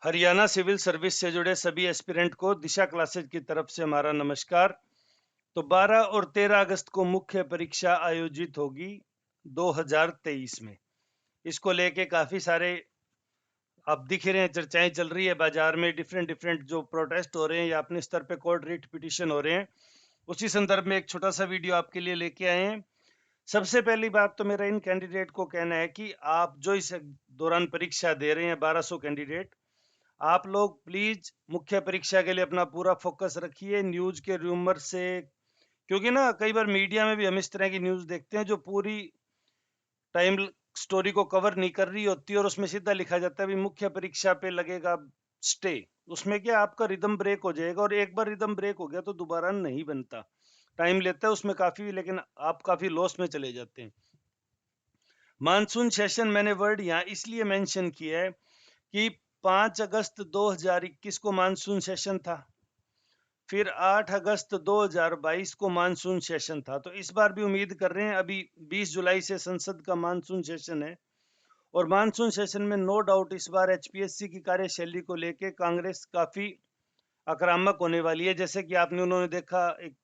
Haryana civil service से जुड़े सभी एस्पिरेंट को दिशा क्लासेज की तरफ से हमारा नमस्कार। तो 12 और 13 अगस्त को मुख्य परीक्षा आयोजित होगी 2023 में। इसको लेके काफी सारे आप दिख रहे हैं, चर्चाएं चल रही है बाजार में, डिफरेंट डिफरेंट जो प्रोटेस्ट हो रहे हैं या अपने स्तर पे कोर्ट रिट पिटिशन हो रहे हैं। उसी संदर्भ में एक छोटा सा वीडियो आपके लिए लेके आए हैं। सबसे पहली बात तो मेरा इन कैंडिडेट को कहना है कि आप जो इस दौरान परीक्षा दे रहे हैं, 1200 कैंडिडेट, आप लोग प्लीज मुख्य परीक्षा के लिए अपना पूरा फोकस रखिए न्यूज के रूमर से। क्योंकि ना कई बार मीडिया में भी हम इस तरह की न्यूज देखते हैं जो पूरी टाइम स्टोरी को कवर नहीं कर रही होती और उसमें सीधा लिखा जाता है भी मुख्य परीक्षा पे लगेगा स्टे। उसमें क्या आपका रिदम ब्रेक हो जाएगा, और एक बार रिदम ब्रेक हो गया तो दोबारा नहीं बनता, टाइम लेता है उसमें काफी, लेकिन आप काफी लॉस में चले जाते हैं। मानसून सेशन मैंने वर्ड यहाँ इसलिए मेंशन किया है कि 5 अगस्त 2021 को मानसून सेशन था, फिर 8 अगस्त 2022 को मानसून सेशन था। तो इस बार भी उम्मीद कर रहे हैं, अभी 20 जुलाई से संसद का मानसून सेशन है, और मानसून सेशन में नो डाउट इस बार एचपीएससी की कार्यशैली को लेके कांग्रेस काफी आक्रामक होने वाली है। जैसे कि आपने उन्होंने देखा, एक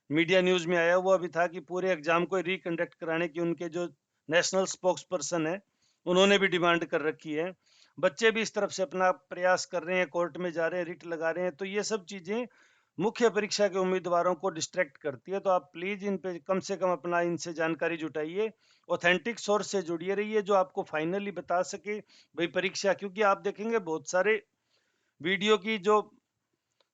मीडिया न्यूज में आया हुआ भी था कि पूरे एग्जाम को रिकंडक्ट कराने की उनके जो नेशनल स्पोक्स पर्सन है उन्होंने भी डिमांड कर रखी है। बच्चे भी इस तरफ से अपना प्रयास कर रहे हैं, कोर्ट में जा रहे हैं, रिट लगा रहे हैं। तो ये सब चीजें मुख्य परीक्षा के उम्मीदवारों को डिस्ट्रैक्ट करती है। तो आप प्लीज इन पे कम से कम अपना इनसे जानकारी जुटाइए, ऑथेंटिक सोर्स से जुड़िए रहिए जो आपको फाइनली बता सके भाई परीक्षा। क्योंकि आप देखेंगे बहुत सारे वीडियो की जो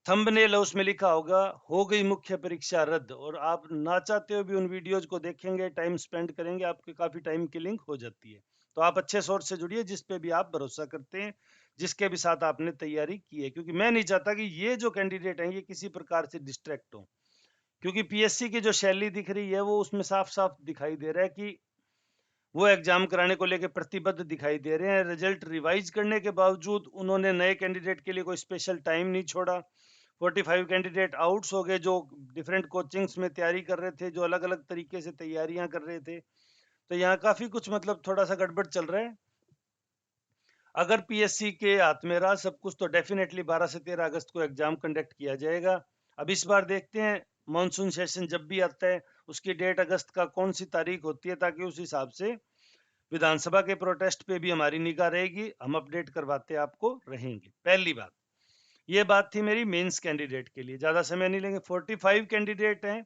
थंबनेल है उसमें लिखा होगा हो गई मुख्य परीक्षा रद्द, और आप ना चाहते हो भी उन वीडियोज को देखेंगे, टाइम स्पेंड करेंगे, आपकी काफी टाइम किलिंग हो जाती है। तो आप अच्छे सोर्स से जुड़िए जिस पे भी आप भरोसा करते हैं, जिसके भी साथ आपने तैयारी की है। क्योंकि मैं नहीं चाहता कि ये जो कैंडिडेट हैं ये किसी प्रकार से डिस्ट्रैक्ट हो। क्योंकि पीएससी की जो शैली दिख रही है वो उसमें साफ साफ दिखाई दे रहा है कि वो एग्जाम कराने को लेकर प्रतिबद्ध दिखाई दे रहे हैं। रिजल्ट रिवाइज करने के बावजूद उन्होंने नए कैंडिडेट के लिए कोई स्पेशल टाइम नहीं छोड़ा। 45 कैंडिडेट आउट्स हो गए जो डिफरेंट कोचिंग्स में तैयारी कर रहे थे, जो अलग अलग तरीके से तैयारियां कर रहे थे। तो यहाँ काफी कुछ मतलब थोड़ा सा गड़बड़ चल रहा है। अगर पीएससी के हाथ में रहा सब कुछ तो डेफिनेटली 12 से 13 अगस्त को एग्जाम कंडक्ट किया जाएगा। अब इस बार देखते हैं मॉनसून सेशन जब भी आता है उसकी डेट अगस्त का कौन सी तारीख होती है, ताकि उस हिसाब से विधानसभा के प्रोटेस्ट पे भी हमारी निगाह रहेगी, हम अपडेट करवाते आपको रहेंगे। पहली बात ये बात थी मेरी मेंस कैंडिडेट के लिए, ज्यादा समय नहीं लेंगे। 45 कैंडिडेट हैं,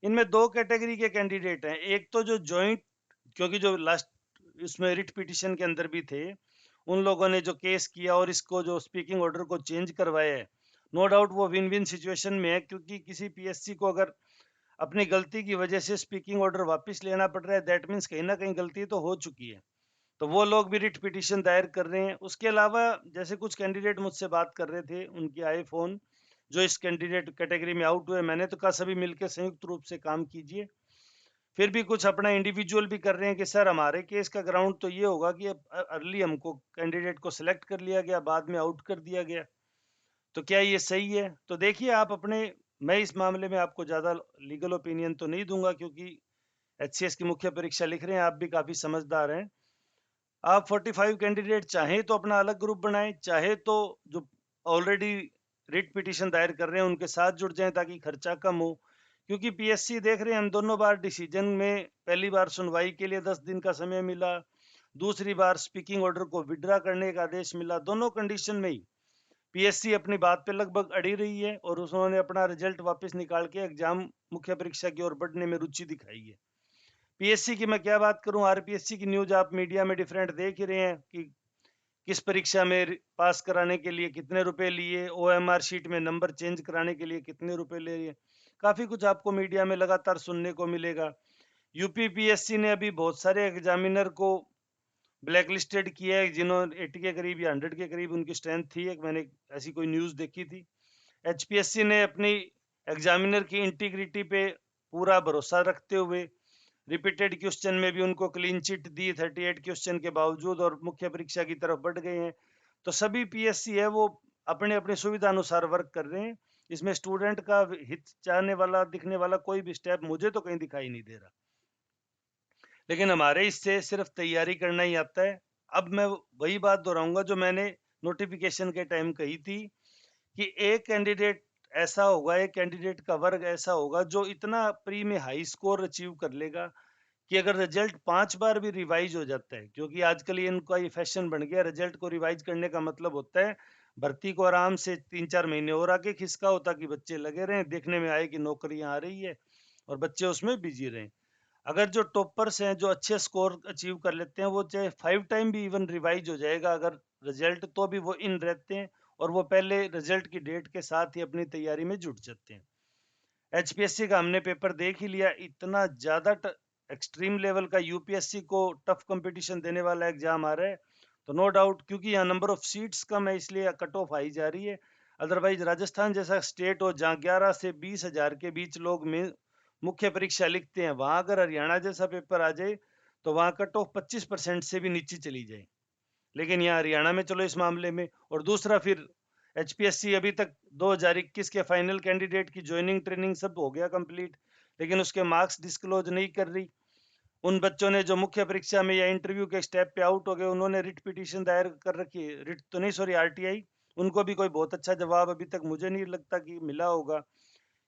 इनमें दो कैटेगरी के कैंडिडेट हैं। एक तो जो जॉइंट, क्योंकि जो लास्ट इसमें रिट पिटिशन के अंदर भी थे उन लोगों ने जो केस किया और इसको जो स्पीकिंग ऑर्डर को चेंज करवाया है, नो डाउट वो विन विन सिचुएशन में है। क्योंकि किसी पीएससी को अगर अपनी गलती की वजह से स्पीकिंग ऑर्डर वापस लेना पड़ रहा है, दैट मीन्स कहीं ना कहीं गलती तो हो चुकी है। तो वो लोग भी रिट पिटिशन दायर कर रहे हैं। उसके अलावा जैसे कुछ कैंडिडेट मुझसे बात कर रहे थे, उनके आए फोन जो इस कैंडिडेट कैटेगरी में आउट हुए, मैंने तो कहा सभी मिलकर संयुक्त रूप से काम कीजिए। फिर भी कुछ अपना इंडिविजुअल भी कर रहे हैं कि सर हमारे केस का ग्राउंड तो ये होगा कि अर्ली हमको कैंडिडेट को सिलेक्ट कर लिया गया, बाद में आउट कर दिया गया, तो क्या ये सही है? तो देखिए आप अपने, मैं इस मामले में आपको ज्यादा लीगल ओपिनियन तो नहीं दूंगा क्योंकि एचसीएस की मुख्य परीक्षा लिख रहे हैं, आप भी काफी समझदार हैं। आप 45 कैंडिडेट चाहे तो अपना अलग ग्रुप बनाएं, चाहे तो जो ऑलरेडी रिट पिटीशन दायर कर रहे हैं उनके साथ जुड़ जाएं ताकि खर्चा कम हो। क्योंकि पीएससी देख रहे हैं हम दोनों बार डिसीजन में, पहली बार सुनवाई के लिए 10 दिन का समय मिला, दूसरी बार स्पीकिंग ऑर्डर को विड्रा करने का आदेश मिला। दोनों कंडीशन में ही पीएससी अपनी बात पे लगभग अड़ी रही है और उन्होंने अपना रिजल्ट वापस निकाल के एग्जाम मुख्य परीक्षा की ओर बढ़ने में रुचि दिखाई है। पीएससी की मैं क्या बात करूं, आरपीएससी की न्यूज आप मीडिया में डिफरेंट देख ही रहे हैं कि किस परीक्षा में पास कराने के लिए कितने रुपए लिए, ओएमआर शीट में नंबर चेंज कराने के लिए कितने रुपए ले लिए। काफी कुछ आपको मीडिया में लगातार सुनने को मिलेगा। यूपीपीएससी ने अभी बहुत सारे एग्जामिनर को ब्लैक लिस्टेड किया है जिन्होंने 80 के करीब या 100 के करीब उनकी स्ट्रेंथ थी, एक मैंने ऐसी कोई न्यूज देखी थी। एचपीएससी ने अपनी एग्जामिनर की इंटीग्रिटी पे पूरा भरोसा रखते हुए रिपीटेड क्वेश्चन में भी उनको क्लीन चिट दी 38 क्वेश्चन के बावजूद, और मुख्य परीक्षा की तरफ बढ़ गए हैं। तो सभी पीएससी है वो अपने अपने सुविधा अनुसार वर्क कर रहे हैं। इसमें स्टूडेंट का हित चाहने वाला दिखने वाला कोई भी स्टेप मुझे तो कहीं दिखाई नहीं दे रहा। लेकिन हमारे इससे सिर्फ तैयारी करना ही आता है। अब मैं वही बात दोहराऊंगा जो मैंने नोटिफिकेशन के टाइम कही थी कि एक कैंडिडेट ऐसा होगा, एक कैंडिडेट का वर्ग ऐसा होगा जो इतना प्री में हाई स्कोर अचीव कर लेगा कि अगर रिजल्ट 5 बार भी रिवाइज हो जाता है, क्योंकि आजकल ये इनका ये फैशन बन गया, रिजल्ट को रिवाइज करने का मतलब होता है भर्ती को आराम से 3-4 महीने और आगे खिसका होता कि बच्चे लगे रहें, देखने में आए कि नौकरियां आ रही है और बच्चे उसमें बिजी रहें। अगर जो टॉपर्स हैं, जो अच्छे स्कोर अचीव कर लेते हैं, वो चाहे 5 टाइम भी इवन रिवाइज हो जाएगा अगर रिजल्ट, तो भी वो इन रहते हैं और वो पहले रिजल्ट की डेट के साथ ही अपनी तैयारी में जुट जाते हैं। एचपीएससी का हमने पेपर देख ही लिया, इतना ज्यादा एक्सट्रीम लेवल का यूपीएससी को टफ कंपटीशन देने वाला एग्जाम आ रहा है, तो नो डाउट, क्योंकि यहाँ नंबर ऑफ सीट्स कम है इसलिए कट ऑफ आई जा रही है। अदरवाइज राजस्थान जैसा स्टेट हो जहाँ 11 से 20,000 के बीच लोग में मुख्य परीक्षा लिखते हैं, वहां अगर हरियाणा जैसा पेपर आ जाए तो वहां कट ऑफ 25% से भी नीचे चली जाए। लेकिन यहाँ हरियाणा में चलो इस मामले में, और दूसरा फिर एचपीएससी अभी तक 2021 के फाइनल कैंडिडेट की ज्वाइनिंग ट्रेनिंग सब हो गया कंप्लीट, लेकिन उसके मार्क्स डिस्क्लोज नहीं कर रही। उन बच्चों ने जो मुख्य परीक्षा में या इंटरव्यू के स्टेप पे आउट हो गए, उन्होंने रिट पिटीशन दायर कर रखी है, रिट तो नहीं सॉरी आरटीआई, उनको भी कोई बहुत अच्छा जवाब अभी तक मुझे नहीं लगता कि मिला होगा।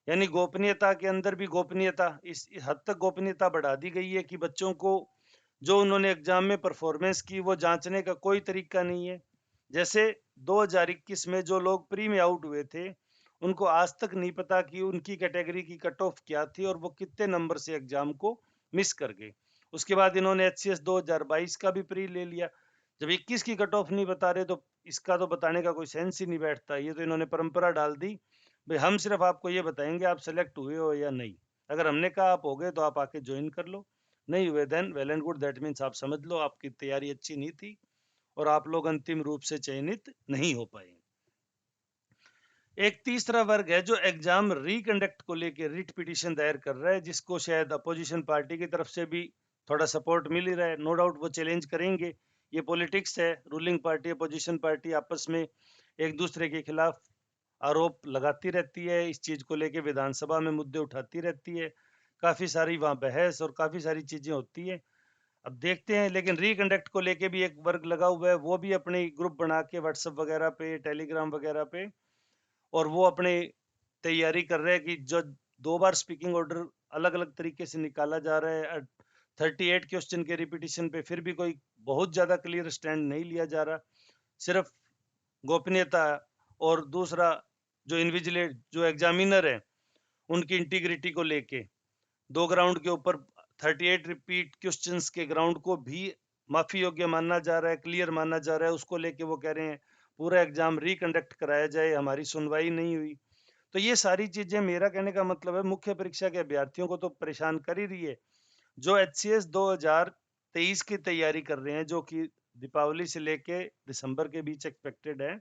यानी गोपनीयता के अंदर भी गोपनीयता, इस हद तक गोपनीयता बढ़ा दी गई है कि बच्चों को जो उन्होंने एग्जाम में परफॉर्मेंस की वो जांचने का कोई तरीका नहीं है। जैसे 2021 में जो लोग प्री में आउट हुए थे, उनको आज तक नहीं पता कि उनकी कैटेगरी की कट ऑफ क्या थी और वो कितने नंबर से एग्जाम को मिस कर गए। उसके बाद इन्होंने एचसीएस 2022 का भी प्री ले लिया। जब 21 की कट ऑफ नहीं बता रहे तो इसका तो बताने का कोई सेंस ही नहीं बैठता। ये तो इन्होंने परंपरा डाल दी, भाई हम सिर्फ आपको ये बताएंगे आप सेलेक्ट हुए हो या नहीं। अगर हमने कहा आप हो गए तो आप आके ज्वाइन कर लो, नहीं हुए then well and good, that means आप समझ लो आपकी तैयारी अच्छी नहीं थी और आप लोग अंतिम रूप से चयनित नहीं हो पाए। एक तीसरा वर्ग है जो एग्जाम रिकंडक्ट को लेकर रिट पिटीशन दायर कर रहा है, जिसको शायद अपोजिशन पार्टी की तरफ से भी थोड़ा सपोर्ट मिल ही रहा है। नो डाउट वो चैलेंज करेंगे, ये पॉलिटिक्स है, रूलिंग पार्टी अपोजिशन पार्टी आपस में एक दूसरे के खिलाफ आरोप लगाती रहती है, इस चीज को लेके विधानसभा में मुद्दे उठाती रहती है, काफी सारी वहां बहस और काफी सारी चीजें होती है। अब देखते हैं, लेकिन रिकंडक्ट को लेके भी एक वर्ग लगा हुआ है, वो भी अपने ग्रुप बना के व्हाट्सएप वगैरह पे, टेलीग्राम वगैरह पे, और वो अपने तैयारी कर रहे हैं कि जो 2 बार स्पीकिंग ऑर्डर अलग अलग तरीके से निकाला जा रहा है, 38 क्वेश्चन के रिपीटिशन पे फिर भी कोई बहुत ज्यादा क्लियर स्टैंड नहीं लिया जा रहा, सिर्फ गोपनीयता और दूसरा जो इन्विजिलेट जो एग्जामिनर है उनकी इंटीग्रिटी को लेके 2 ग्राउंड के ऊपर 38 रिपीट क्वेश्चंस के ग्राउंड को भी माफी योग्य मानना जा रहा है, क्लियर मानना जा रहा है, उसको लेके वो कह रहे हैं पूरा एग्जाम रिकंडक्ट कराया जाए, हमारी सुनवाई नहीं हुई। तो ये सारी चीजें, मेरा कहने का मतलब है, मुख्य परीक्षा के अभ्यर्थियों को तो परेशान कर ही रही है, जो एचसीएस 2023 की तैयारी कर रहे हैं, जो कि दीपावली से लेके दिसंबर के बीच एक्सपेक्टेड है।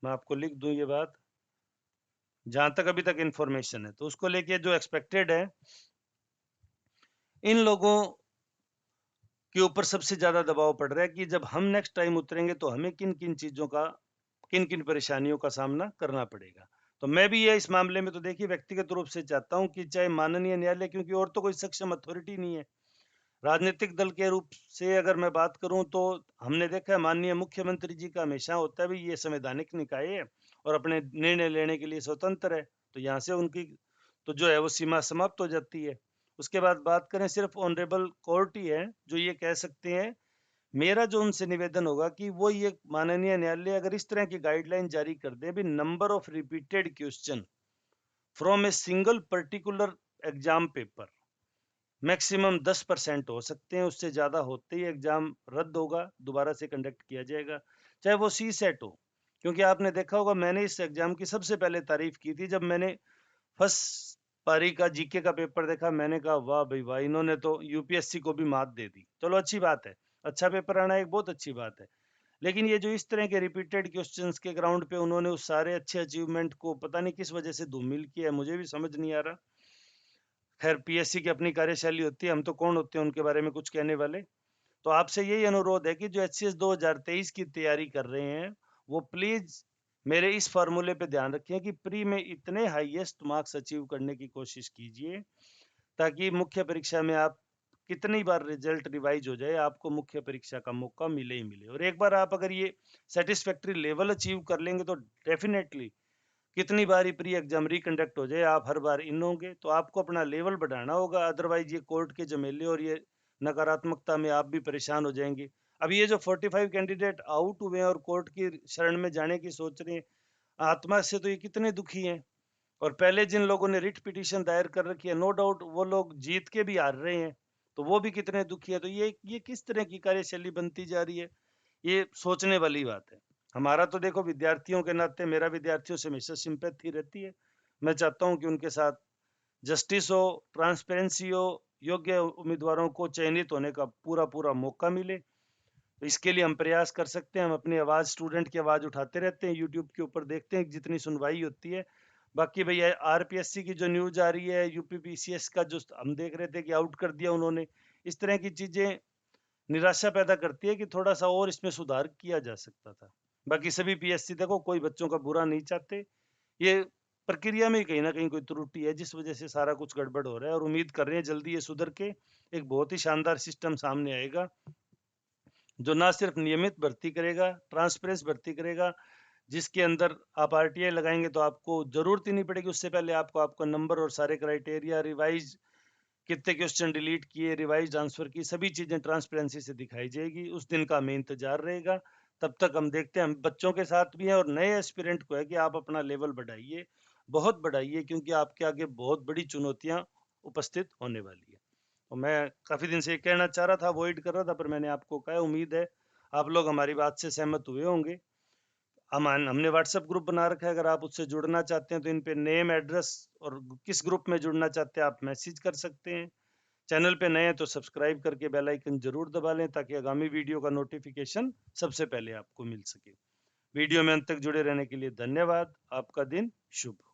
मैं आपको लिख दूं ये बात, जहां तक अभी तक इंफॉर्मेशन है, तो उसको लेके जो एक्सपेक्टेड है, इन लोगों के ऊपर सबसे ज्यादा दबाव पड़ रहा है कि जब हम नेक्स्ट टाइम उतरेंगे तो हमें किन किन चीजों का, किन किन परेशानियों का सामना करना पड़ेगा। तो मैं भी ये इस मामले में तो देखिए व्यक्तिगत रूप से चाहता हूं कि चाहे माननीय न्यायालय, क्योंकि और तो कोई सक्षम अथॉरिटी नहीं है, राजनीतिक दल के रूप से अगर मैं बात करूं तो हमने देखा है माननीय मुख्यमंत्री जी का हमेशा होता है भी ये संवैधानिक निकाय है और अपने निर्णय लेने के लिए स्वतंत्र है, तो यहाँ से उनकी तो जो है वो सीमा समाप्त हो जाती है। उसके बाद बात करें, सिर्फ ऑनरेबल कोर्ट ही है जो ये कह सकते हैं। मेरा जो उनसे निवेदन होगा कि वो ये माननीय न्यायालय अगर इस तरह की गाइडलाइन जारी कर दे भी, number of repeated question from a single particular exam paper maximum 10% हो सकते हैं, उससे ज्यादा होते ही एग्जाम रद्द होगा, दोबारा से कंडक्ट किया जाएगा, चाहे वो सी सेट हो। क्योंकि आपने देखा होगा, मैंने इस एग्जाम की सबसे पहले तारीफ की थी जब मैंने फर्स्ट पारी का जीके का पेपर देखा, मैंने कहा वाह भाई वाह, इन्होंने तो यूपीएससी को भी मात दे दी। चलो अच्छी बात है, अच्छा पेपर आना एक बहुत अच्छी बात है, लेकिन ये जो इस तरह के रिपीटेड क्वेश्चंस के ग्राउंड पे उन्होंने उस सारे अच्छे अचीवमेंट को पता नहीं किस वजह से धूमिल किया है, मुझे भी समझ नहीं आ रहा। खैर पीएससी की अपनी कार्यशैली होती है, हम तो कौन होते हैं उनके बारे में कुछ कहने वाले। तो आपसे यही अनुरोध है कि जो एचसीएस 2023 की तैयारी कर रहे हैं, वो प्लीज मेरे इस फॉर्मूले पे ध्यान रखें कि प्री में इतने हाईएस्ट मार्क्स अचीव करने की कोशिश कीजिए ताकि मुख्य परीक्षा में आप कितनी बार रिजल्ट रिवाइज हो जाए, आपको मुख्य परीक्षा का मौका मिले ही मिले। और एक बार आप अगर ये सेटिस्फैक्ट्री लेवल अचीव कर लेंगे तो डेफिनेटली कितनी बार ही प्री एग्जाम रिकंडक्ट हो जाए, आप हर बार इन होंगे। तो आपको अपना लेवल बढ़ाना होगा, अदरवाइज ये कोर्ट के झमेले और ये नकारात्मकता में आप भी परेशान हो जाएंगे। अब ये जो 45 कैंडिडेट आउट हुए हैं और कोर्ट की शरण में जाने की सोच रहे हैं, आत्मा से तो ये कितने दुखी हैं। और पहले जिन लोगों ने रिट पिटीशन दायर कर रखी है, नो डाउट वो लोग जीत के भी हार रहे हैं, तो वो भी कितने दुखी है। तो ये किस तरह की कार्यशैली बनती जा रही है, ये सोचने वाली बात है। हमारा तो देखो विद्यार्थियों के नाते मेरा विद्यार्थियों से हमेशा सिंपैथी रहती है। मैं चाहता हूं कि उनके साथ जस्टिस हो, ट्रांसपेरेंसी हो, योग्य उम्मीदवारों को चयनित होने का पूरा पूरा मौका मिले। तो इसके लिए हम प्रयास कर सकते हैं। हम अपनी आवाज़, स्टूडेंट की आवाज़ उठाते रहते हैं, यूट्यूब के ऊपर देखते हैं जितनी सुनवाई होती है। बाकी भैया आरपीएससी की जो न्यूज आ रही है, यूपी पीसीएस का जो हम देख रहे थे कि आउट कर दिया उन्होंने, इस तरह की चीजें निराशा पैदा करती है कि थोड़ा सा और इसमें सुधार किया जा सकता था। बाकी सभी पीएससी देखो, कोई बच्चों का बुरा नहीं चाहते, ये प्रक्रिया में कहीं ना कहीं कोई त्रुटि है जिस वजह से सारा कुछ गड़बड़ हो रहा है। और उम्मीद कर रहे हैं जल्दी ये सुधर के एक बहुत ही शानदार सिस्टम सामने आएगा, जो ना सिर्फ नियमित भर्ती करेगा, ट्रांसपेरेंस भर्ती करेगा, जिसके अंदर आप आरटीआई लगाएंगे तो आपको जरूरत ही नहीं पड़ेगी, उससे पहले आपको आपका नंबर और सारे क्राइटेरिया, रिवाइज कितने क्वेश्चन डिलीट किए, रिवाइज आंसर की सभी चीजें ट्रांसपेरेंसी से दिखाई जाएगी। उस दिन का हमें इंतजार रहेगा। तब तक हम देखते हैं, हम बच्चों के साथ भी हैं और नए एस्पिरेंट को है कि आप अपना लेवल बढ़ाइए, बहुत बढ़ाइए, क्योंकि आपके आगे बहुत बड़ी चुनौतियां उपस्थित होने वाली है। तो मैं काफी दिन से ये कहना चाह रहा था, अवॉइड कर रहा था, पर मैंने आपको कहा। उम्मीद है आप लोग हमारी बात से सहमत हुए होंगे। हमने व्हाट्सएप ग्रुप बना रखा है, अगर आप उससे जुड़ना चाहते हैं तो इन पे नेम, एड्रेस और किस ग्रुप में जुड़ना चाहते हैं आप मैसेज कर सकते हैं। चैनल पे नए हैं तो सब्सक्राइब करके बेल आइकन जरूर दबा लें, ताकि आगामी वीडियो का नोटिफिकेशन सबसे पहले आपको मिल सके। वीडियो में अंत तक जुड़े रहने के लिए धन्यवाद। आपका दिन शुभ हो।